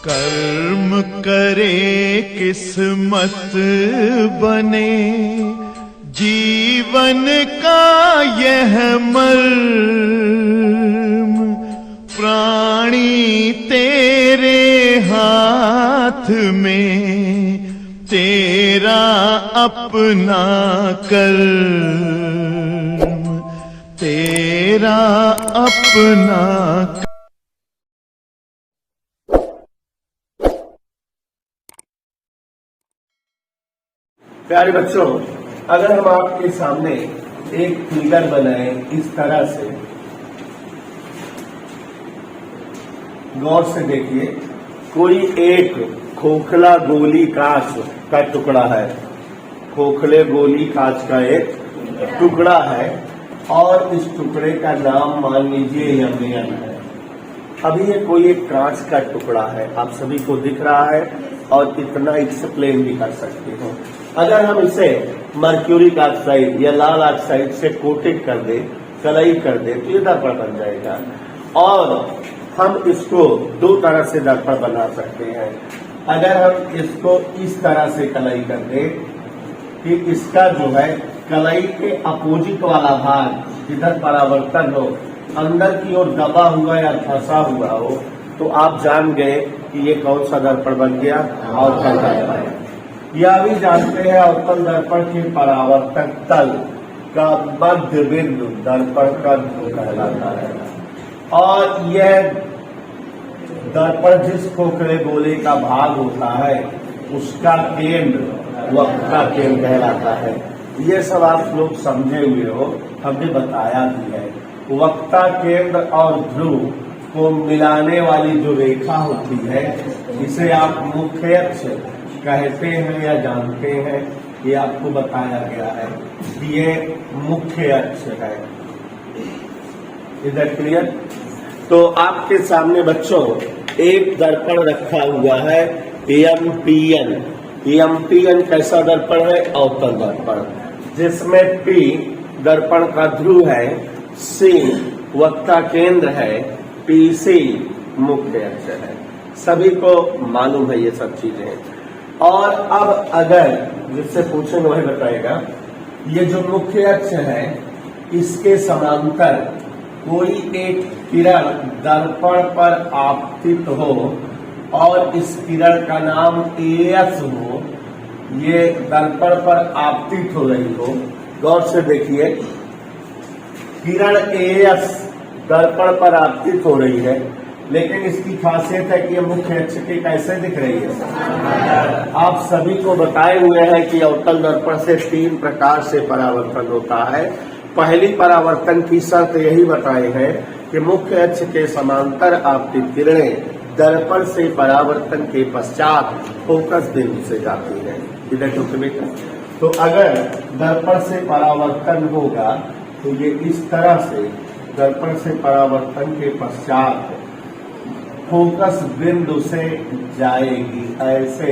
कर्म करे किस्मत बने, जीवन का यह मर्म, प्राणी तेरे हाथ में, तेरा अपना कर्म, तेरा अपना। प्यारे बच्चों, अगर हम आपके सामने एक फिगर बनाए इस तरह से, गौर से देखिए। कोई एक खोखला गोली कांच का टुकड़ा है, खोखले गोली कांच का एक टुकड़ा है और इस टुकड़े का नाम मान लीजिए यमनियन है। अभी ये कोई एक कांच का टुकड़ा है, आप सभी को दिख रहा है और इतना एक्सप्लेन भी कर सकते हो। अगर हम इसे मर्क्यूरिक ऑक्साइड या लाल ऑक्साइड से कोटेड कर दे, कलई कर दे, तो ये दर्पण बन जाएगा। और हम इसको दो तरह से दर्पण बना सकते हैं। अगर हम इसको इस तरह से कलई कर दे कि इसका जो है कलई के अपोजिट वाला भाग इधर परावर्तन हो, अंदर की ओर दबा हुआ या फंसा हुआ हो, तो आप जान गए कि ये कौन सा दर्पण बन गया, अवतल दर्पण। यह भी जानते हैं अवतल दर्पण के परावर्तक तल का मध्य बिंदु दर्पण का ध्रुव कहलाता है। और यह दर्पण जिस खोखले गोले का भाग होता है उसका केंद्र वक्ता केंद्र कहलाता है। ये सब आप लोग समझे हुए हो, हमने बताया भी है। वक्ता केंद्र और ध्रुव को मिलाने वाली जो रेखा होती है इसे आप मुख्य अक्ष कहते हैं या जानते हैं। ये आपको बताया गया है कि ये मुख्य अक्ष है। Is that clear? तो आपके सामने बच्चों एक दर्पण रखा हुआ है एमपीएन। एमपीएन कैसा दर्पण है? अवतल दर्पण, जिसमें पी दर्पण का ध्रुव है, सी वक्ता केंद्र है, पीसी मुख्य अक्ष है। सभी को मालूम है ये सब चीजें। और अब अगर जिससे पूछेंगे वही बताएगा। ये जो मुख्य अक्ष है इसके समांतर कोई एक किरण दर्पण पर आपतित हो और इस किरण का नाम एएस हो, ये दर्पण पर आपतित हो रही हो। गौर से देखिए, किरण एएस दर्पण पर आपतित हो रही है, लेकिन इसकी खासियत है कि ये मुख्य अक्ष के कैसे दिख रही है। आप सभी को बताए हुए हैं कि अवतल दर्पण से 3 प्रकार से परावर्तन होता है। पहली परावर्तन की शर्त यही बताए हैं कि मुख्य अक्ष के समांतर आपतित किरणें दर्पण से परावर्तन के पश्चात फोकस बिंदु से जाती है। इधर बेटा, तो अगर दर्पण से परावर्तन होगा तो ये इस तरह से दर्पण से परावर्तन के पश्चात फोकस बिंदु से जाएगी, ऐसे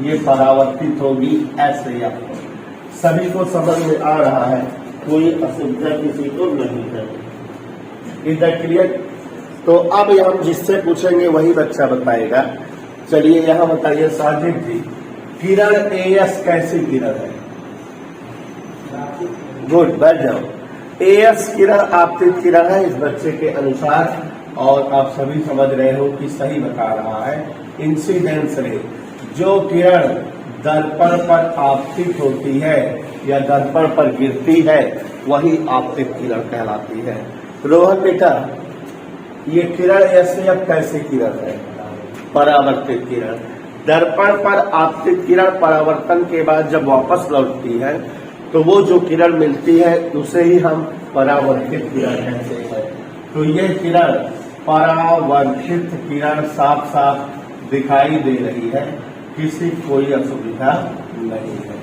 ये परावर्तित होगी, ऐसे या सभी को समझ में आ रहा है, कोई असुविधा किसी को नहीं है। इधर क्लियर? तो अब हम जिससे पूछेंगे वही बच्चा बताएगा। चलिए यहाँ बताइए साजिद जी, किरण एएस कैसी किरण है? गुड, बैठ जाओ। एएस किरण आपतित किरण है इस बच्चे के अनुसार, और आप सभी समझ रहे हो कि सही बता रहा है। इंसिडेंस रे, जो किरण दर्पण पर आपतित होती है या दर्पण पर गिरती है वही आपतित किरण कहलाती है। रोहन बेटा, ये किरण ऐसे अब कैसी किरण है? परावर्तित किरण। दर्पण पर आपतित किरण परावर्तन के बाद जब वापस लौटती है तो वो जो किरण मिलती है उसे ही हम परावर्तित किरण कहते हैं। तो ये किरण परावर्तित किरण साफ साफ दिखाई दे रही है, किसी कोई असुविधा नहीं है।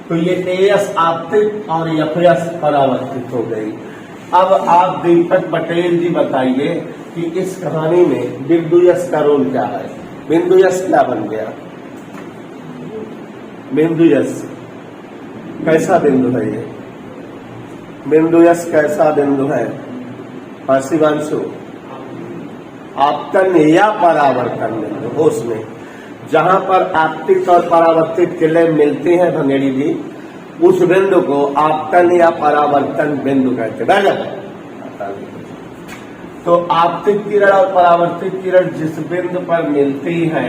तो ये एएस आपतित और एफएस परावर्तित हो गई। अब आप दीपक पटेल जी बताइए कि इस कहानी में बिंदु यश का रोल क्या है? बिंदु यश क्या बन गया? बिंदु यश कैसा बिंदु है? ये बिंदु यश कैसा बिंदु है? शिवांशु, आपतन या परावर्तन बिंदु, उसमें जहां पर आपतित और परावर्तित किरणें मिलती हैं भंगेड़ी जी, उस बिंदु को आपतन या परावर्तन बिंदु कहते हैं। तो आपतित किरण और परावर्तित किरण जिस बिंदु पर मिलती है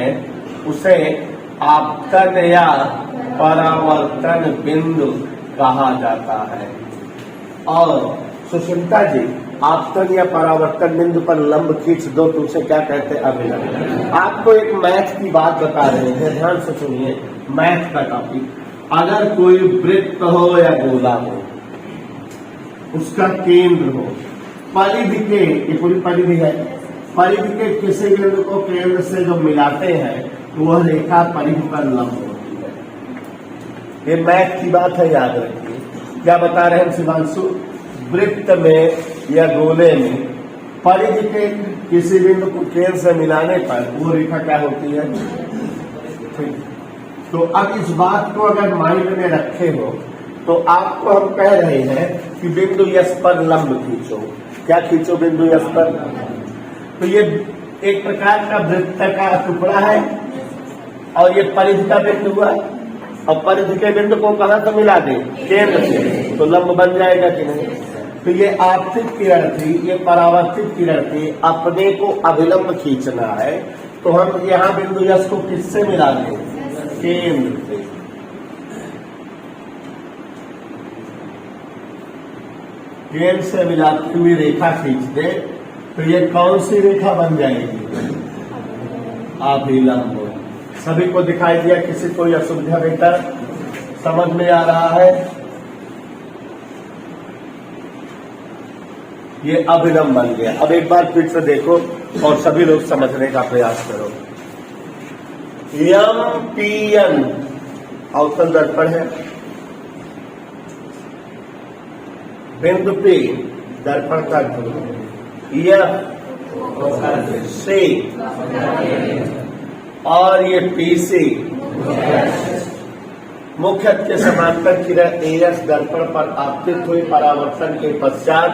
उसे आपतन या परावर्तन बिंदु कहा जाता है। और सुष्मिता जी, आपतन या परावर्तन बिंदु पर लंब खींच दो तो उसे क्या कहते हैं? अभिलंब। आपको एक मैथ की बात बता रहे हैं, ध्यान से सुनिए, मैथ का टॉपिक। अगर कोई वृत्त हो या गोला हो, उसका केंद्र हो, परिधि के, ये पूरी परिधि है, परिधि के किसी बिंदु को केंद्र से जो मिलाते हैं तो वह रेखा परिधि पर लंब होती है। ये मैथ की बात है, याद रखिए। क्या बता रहे हैं शिवांशु? वृत्त में या गोले में परिधि के किसी बिंदु को केंद्र से मिलाने पर वो रेखा क्या होती है? ठीक। तो अब इस बात को अगर माइंड में रखे हो तो आपको हम कह रहे हैं कि बिंदु यस पर लंब खींचो। क्या खींचो? बिंदु यस पर। तो ये एक प्रकार का वृत्त का टुकड़ा है और ये परिधि का बिंदु हुआ, और परिधि के बिंदु को कहां से मिला दे? केंद्र से, तो लंब बन जाएगा कि नहीं? तो ये आपतित किरण थी, ये परावर्तित किरण थी, अपने को अभिलंब खींचना है तो हम यहाँ बिंदु यस को किससे मिला दें? केंद्र से। केंद्र से मिलाती हुई रेखा खींच दे तो ये कौन सी रेखा बन जाएगी? अभिलंब। सभी को दिखाई दिया? किसी कोई असुविधा बेटा समझ में आ रहा है? ये अभिलंब बन गया। अब एक बार फिर से देखो और सभी लोग समझने का प्रयास करो। यम पी एन अवतल दर्पण है, बिंदु P दर्पण का ध्रुव, यह से और ये PC मुख्य के समांतर किरण AS दर्पण पर आपतित हुई, परावर्तन के पश्चात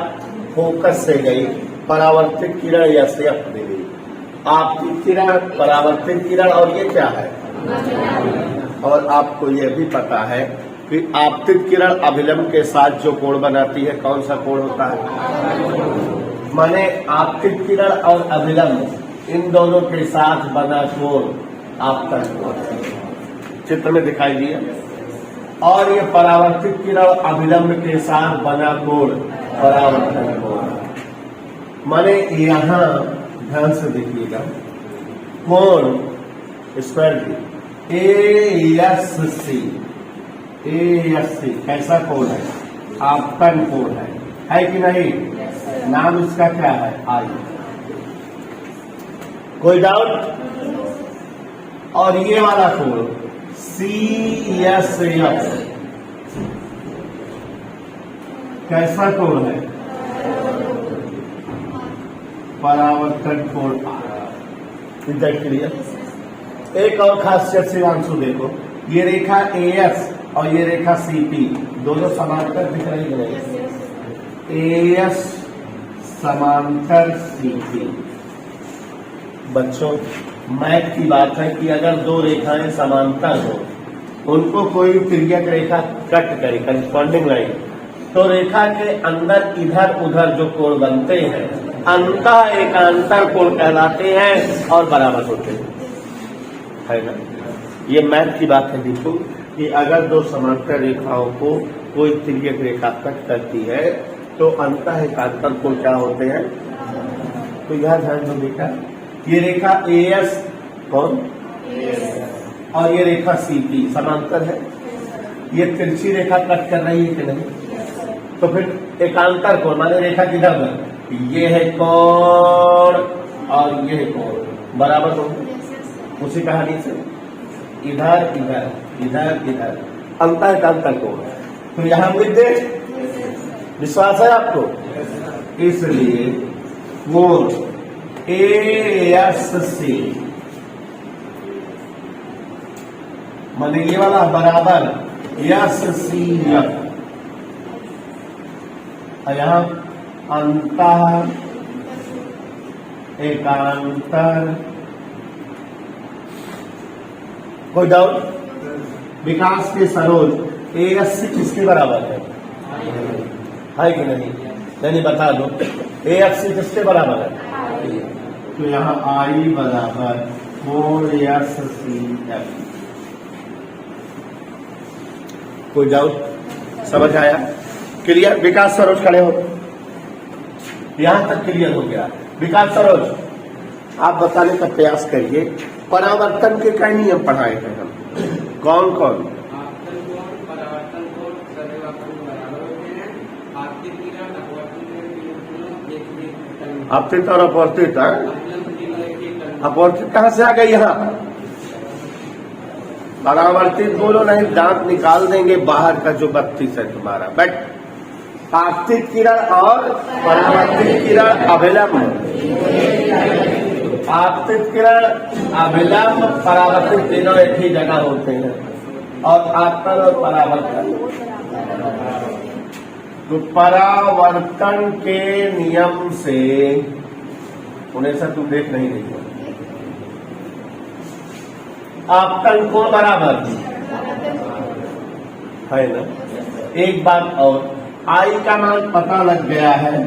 फोकस से गई, परावर्तित किरण SF दे गई। आपतित किरण, परावर्तित किरण, और ये क्या है? और आपको ये भी पता है कि आपतित किरण अभिलंब के साथ जो कोण बनाती है, कौन सा कोण होता है? माने आपतित किरण और अभिलंब इन दोनों के साथ बना कोण आपतन कोण चित्र में दिखाई दिया। और ये परावर्तित किरण अभिलंब के साथ बना कोण परावर्तन कोण। माने यहाँ ध्यान से देखिएगा, कोण स्क्वायर ASC कैसा कोण है? आपतन कोण है कि नहीं? नाम इसका क्या है? आई। कोई डाउट? और ये वाला कोण CSF कैसा कोण है? परावर्तन कोण। इधर क्लियर? एक और खासियत शिवांशु देखो, ये रेखा AS और ये रेखा CP दोनों समांतर दिख रही है। AS समांतर CP। बच्चों, मैथ की बात है कि अगर दो रेखाएं समांतर हो, उनको कोई तिर्यक रेखा कट करे, करस्पॉन्डिंग लाइन, तो रेखा के अंदर इधर उधर जो कोण बनते हैं अंतः एकांतर कोण कहलाते हैं और बराबर होते हैं, है ना? ये मैथ की बात है। देखो कि अगर दो समांतर रेखाओं को कोई तिर्यक रेखा कट करती है तो अंतः एकांतर कोण क्या होते हैं? तो यह ध्यान दो बेटा, ये रेखा AS कौन और ये रेखा CP समांतर है। ये तिरछी रेखा कट कर रही है कि नहीं? तो फिर एकांतर कोण माने रेखा किधर है? ये है कोण और ये है कोण, बराबर होंगे। उसी कहानी से इधर इधर इधर इधर अंतर एकांतर कोण। तो यहां मुद्दे विश्वास है आपको? इसलिए कोण ASC माने ये वाला बराबर SCF, और यहां अंतः एकांतर। कोई डाउट? विकास के सरोज AFC किसके बराबर है कि नहीं? नहीं बता दो, AFC किसके बराबर है? तो यहाँ I बराबर 4SCF। कोई डाउट? समझ आया? क्लियर? विकास सरोज खड़े हो, यहां तक क्लियर हो गया। विकास सरोज आप बताने का प्रयास करिए, परावर्तन के कई नियम पढ़ाए थे हम, कौन कौन? आपतित और अपवर्तित। अपवर्तित कहां से आ गई? यहाँ परावर्तित बोलो नहीं, दांत निकाल देंगे बाहर का जो 32 है तुम्हारा। बट आपतित किरण और परावर्तित किरण अभिलंब, आपतित किरण अभिलंब परावर्तित तीनों एक ही जगह होते हैं, और आपतन और परावर्तन। तो परावर्तन के नियम से उन्हें सब तुम देख नहीं रही हो, आपतन को बराबर है ना। एक बात और, I का मान पता लग गया है,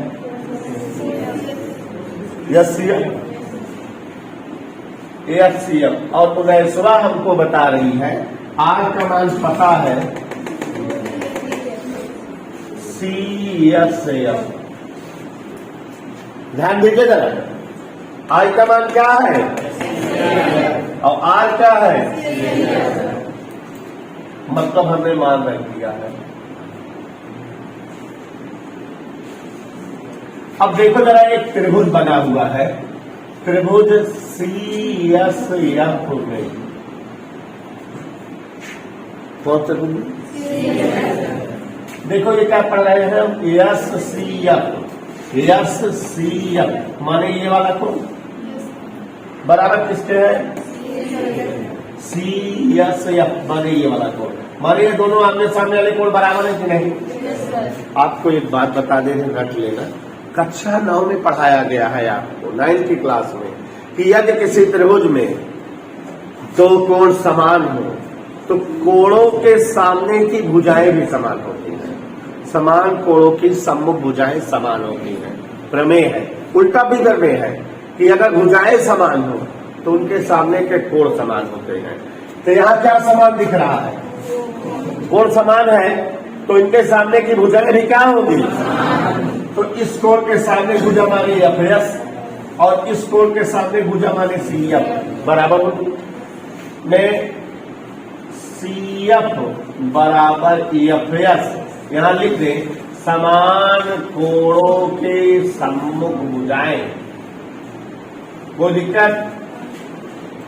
AFCF, और उदयसुरा हमको बता रही है R का मान पता है CSF। ध्यान दीजिए जरा, I का मान क्या है और R क्या है, मतलब हमने मान रख दिया है। अब देखो जरा, एक त्रिभुज बना हुआ है, त्रिभुज CSF में, कौन त्रिभुज? देखो ये क्या पढ़ रहे हैं हम, SCF माने ये वाला कौन बराबर किसके है? CSF माने ये वाला कोण, माने ये दोनों आमने सामने वाले कोण बराबर है कि नहीं? आपको एक बात बता दे, रख लेना, कक्षा 9 में पढ़ाया गया है आपको 9th की क्लास में, कि यदि किसी त्रिभुज में दो कोण समान हो तो कोणों के सामने की भुजाएं भी समान होती हैं, समान कोणों की सम्मुख भुजाएं समान होती हैं। प्रमेय है, उल्टा भी प्रमेय है कि अगर भुजाएं समान हो तो उनके सामने के कोण समान होते हैं। तो यहाँ क्या समान दिख रहा है? कोण समान है, तो इनके सामने की भुजाएं भी क्या होगी? तो इस कोण के सामने भुजा माने FS और इस कोण के सामने भुजा माने CF बराबर होगी। मैं CF बराबर FS यहां लिख दें, समान कोणों के सम्मुख भुजाएं। कोई दिक्कत?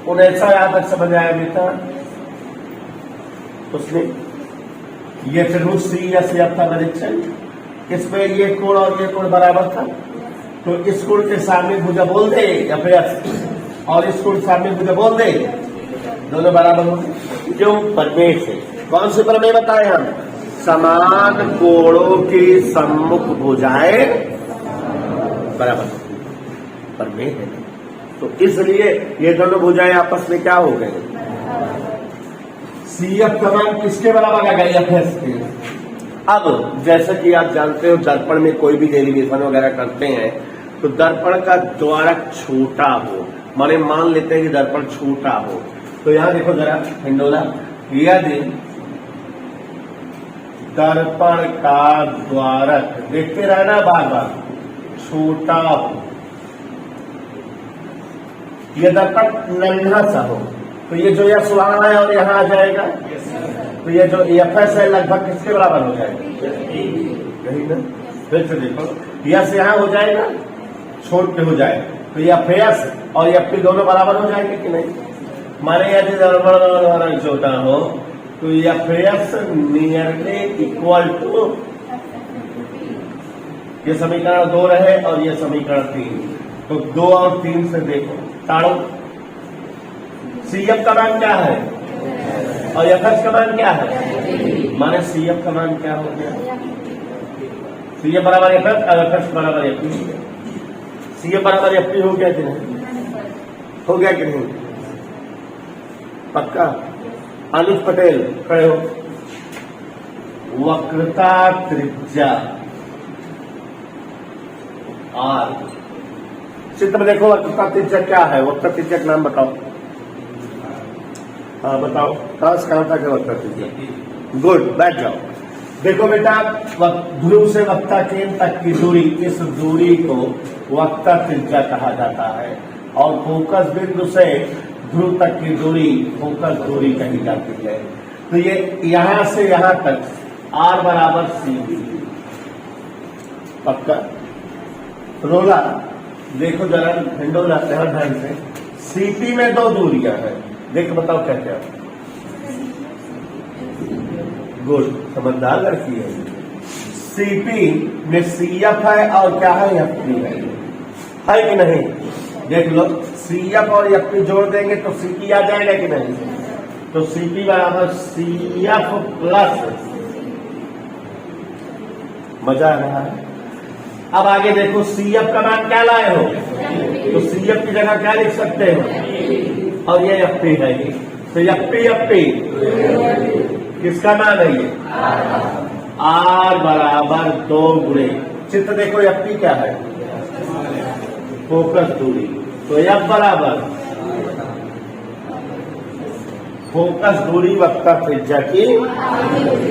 उन्हें ऐसा यहां तक समझ आया बेटा? उसने ये त्रिभुज CSF था परीक्षण, इसमें ये कोण और ये कोण बराबर था, तो इस कोण के सामने भुजा बोल दे FS और इस कोण सामने भुजा बोल दे, दोनों बराबर होंगे। क्यों? प्रमेय से। कौन से प्रमेय बताए हम? समान कोणों की सम्मुख भुजाएं बराबर, प्रमेय है। तो इसलिए ये दोनों भुजाएं आपस में क्या हो गए? CF का मान किसके बराबर आ गया? FS के। अब जैसा कि आप जानते हो, दर्पण में कोई भी डेरिवेशन वगैरह करते हैं तो दर्पण का द्वारक छोटा हो, माने मान लेते हैं कि दर्पण छोटा हो, तो यहां देखो जरा हिंडोला, यदि दर्पण का द्वारक, देखते रहना बार बार, छोटा हो, ये दर्पण नन्हा सा हो, तो ये जो यह सुहाना है और यहां आ जाएगा, तो ये जो FS है लगभग किसके बराबर हो जाएगा? यही ना। फिर से देखो, यस यहां हो जाएगा, छोड़ के हो जाए, तो ये FS और FP दोनों बराबर हो जाएंगे कि नहीं? माने यदि दर्पण छोटा हो तो FS नियरली इक्वल टू, ये समीकरण 2 रहे और ये समीकरण 3, तो 2 और 3 से देखो ताड़ो, CF का मान क्या है और FS का मान क्या है? माने CF का मान क्या हो गया? CF बराबर FS और FS बराबर FP। सी एफ बराबर एफ पी हो गया कि नहीं? हो गया कि नहीं? पक्का? अनुज पटेल खड़े हो। वक्रता त्रिज्या आर, चित्र में देखो वक्रता त्रिज्या क्या है? वक्रता त्रिज्या का नाम बताओ। हाँ बताओ, कहां से कहां तक है वक्रता त्रिज्या? गुड, बैठ जाओ। देखो बेटा, ध्रुव से वक्ता केंद्र तक की दूरी, इस दूरी को वक्ता त्रिज्या कहा जाता है। और फोकस बिंदु से ध्रुव तक की दूरी फोकस दूरी कही जाती है। तो ये यहां से यहां तक आर बराबर सी बी। पक्का? रोला देखो जरा, हिंडोला ध्यान से। सीपी में दो दूरियां हैं, देख बताओ क्या क्या। गुड, समझदार लड़की है। सीपी में सीएफ है और क्या है? एफपी है कि नहीं? देख लो, सीएफ और एफपी जोड़ देंगे तो सीपी आ जाएगा कि नहीं? तो सीपी बराबर सीएफ प्लस, मजा आ रहा है। अब आगे देखो, सीएफ का मान क्या लाए हो? तो सीएफ की जगह क्या लिख सकते हो? और ये एफपी है, तो एफपी एफपी किसका मान है? ये आर बराबर 2 गुणे, चित्र देखो एफपी क्या है? फोकस दूरी। तो एफ बराबर फोकस दूरी वक्ता त्रिज्या की।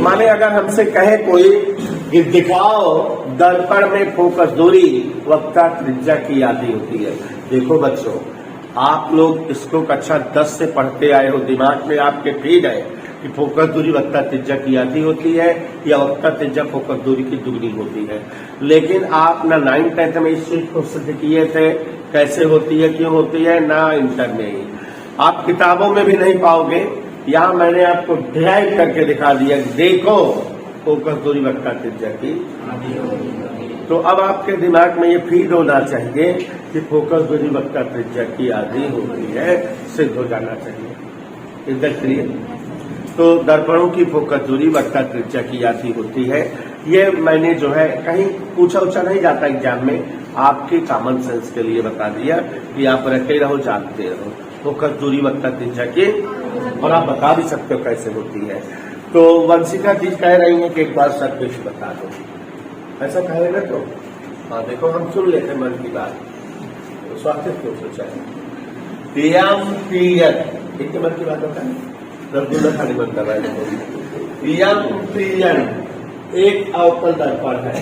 माने अगर हमसे कहे कोई कि दिखाओ दर्पण में फोकस दूरी, वक्ता त्रिज्या की आधी होती है। देखो बच्चों, आप लोग इसको कक्षा 10 से पढ़ते आए हो, दिमाग में आपके फीड है कि फोकस दूरी वक्ता त्रिज्या की आधी होती है या वक्ता त्रिज्या फोकस दूरी की दुगनी होती है। लेकिन आप ना 9th 10th में इस चीज को सिद्ध किए थे कैसे होती है, क्यों होती है, ना इंटर में ही। आप किताबों में भी नहीं पाओगे, यहाँ मैंने आपको ड्राइव करके दिखा दिया। देखो फोकस दूरी वक्ता त्रिज्या की। तो अब आपके दिमाग में ये फीड होना चाहिए कि फोकस दूरी वक्ता त्रिज्या की आधी होती है, सिद्ध हो जाना चाहिए। इधर क्लियर? तो दर्पणों की फोकस दूरी वक्ता त्रिज्या की आधी होती है। ये मैंने जो है कहीं पूछा उछा नहीं जाता एग्जाम में, आपके कॉमन सेंस के लिए बता दिया कि आप रखे रहो, जानते रहो। फोकस दूरी वक्ता त्रिज्या की, और आप बता भी सकते हो कैसे होती है। तो वंशिका जी कह रही है कि एक बार सब कुछ बता दो, ऐसा कहेगा तो हाँ देखो हम सुन लेते मन की बात, तो स्वास्थ्य क्यों सोचा है। पीएम एक मन की बात होता है, रसगुल्ला खाने मन कर रहा है। पीएम एक अवतल दर्पण है,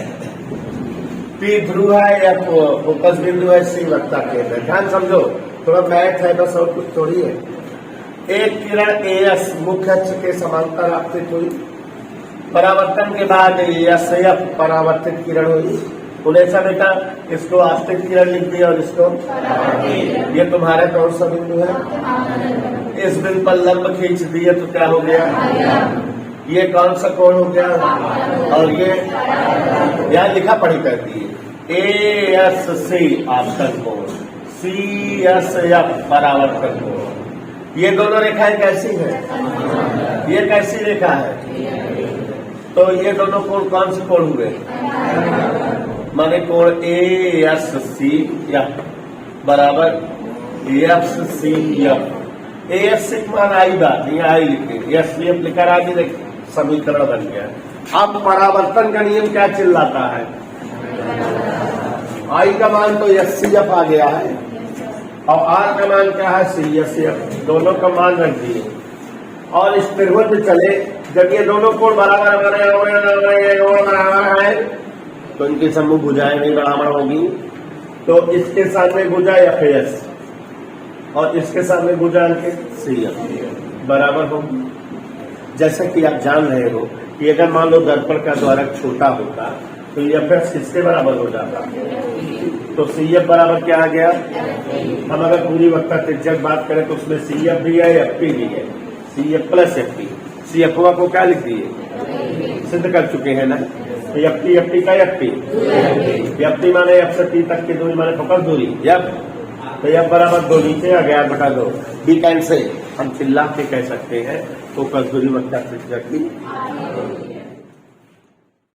पी ध्रुव है या फोकस बिंदु है, सी वक्ता केंद्र है। ध्यान समझो, थोड़ा मैथ है बस, और कुछ थोड़ी है। एक किरण एएस मुख्य अक्ष के समांतर आपतित हुई, परावर्तन के बाद एएसएफ परावर्तित किरण हुई। उन्हें बेटा इसको आपतित किरण लिख दिया और इसको, ये तुम्हारा कौन सा बिंदु है? इस बिंदु पर लंब खींच दिए तो क्या हो गया? ये कौन सा कोण हो गया? और ये यहाँ लिखा पढ़ी कर दिए, एएससी आपतन कोण, सीएसएफ परावर्तन कोण। ये दोनों रेखाएं कैसी है? ये कैसी रेखा है? तो ये दोनों कोण कौन से कोण हुए? माने कोण एएससी बराबर एएफसी एफ। एएससी मान आई बात, यहाँ आई लिखे, एससीएफ लिखा आगे समीकरण बन गया। अब परावर्तन का नियम क्या चिल्लाता है? आई का मान तो एससीएफ आ गया है और आर का मान क्या है? सीएसएफ। दोनों का मान रख दिए और इस त्रिभुज में चले। जब ये दोनों कोण बराबर है तो इनकी समूह भुजाएं नहीं बराबर होगी, तो इसके साथ में भुजा एफएस और इसके साथ में भुजा सीएफ बराबर होगी। जैसा कि आप जान रहे हो कि अगर मान लो दर्पण का द्वारक छोटा होता तो एफएस किसके बराबर हो जाता? तो सीएफ बराबर क्या आ गया? हम अगर पूरी वक्ता त्रिज्या की बात करें तो उसमें सीएफ भी है, एफपी भी है, सीएफ प्लस एफपी। सीएफ को क्या लिख दिए? सिद्ध कर चुके हैं ना। तो एफपी एफपी का एफपी माने एफ से पी तक की दूरी माने फोकस दूरी एफ। तो एफ बराबर 2 नीचे आ गया, बटा 2 बी कैंसिल। हम चिल्ला के कह सकते हैं फोकस दूरी वक्ता त्रिज्या की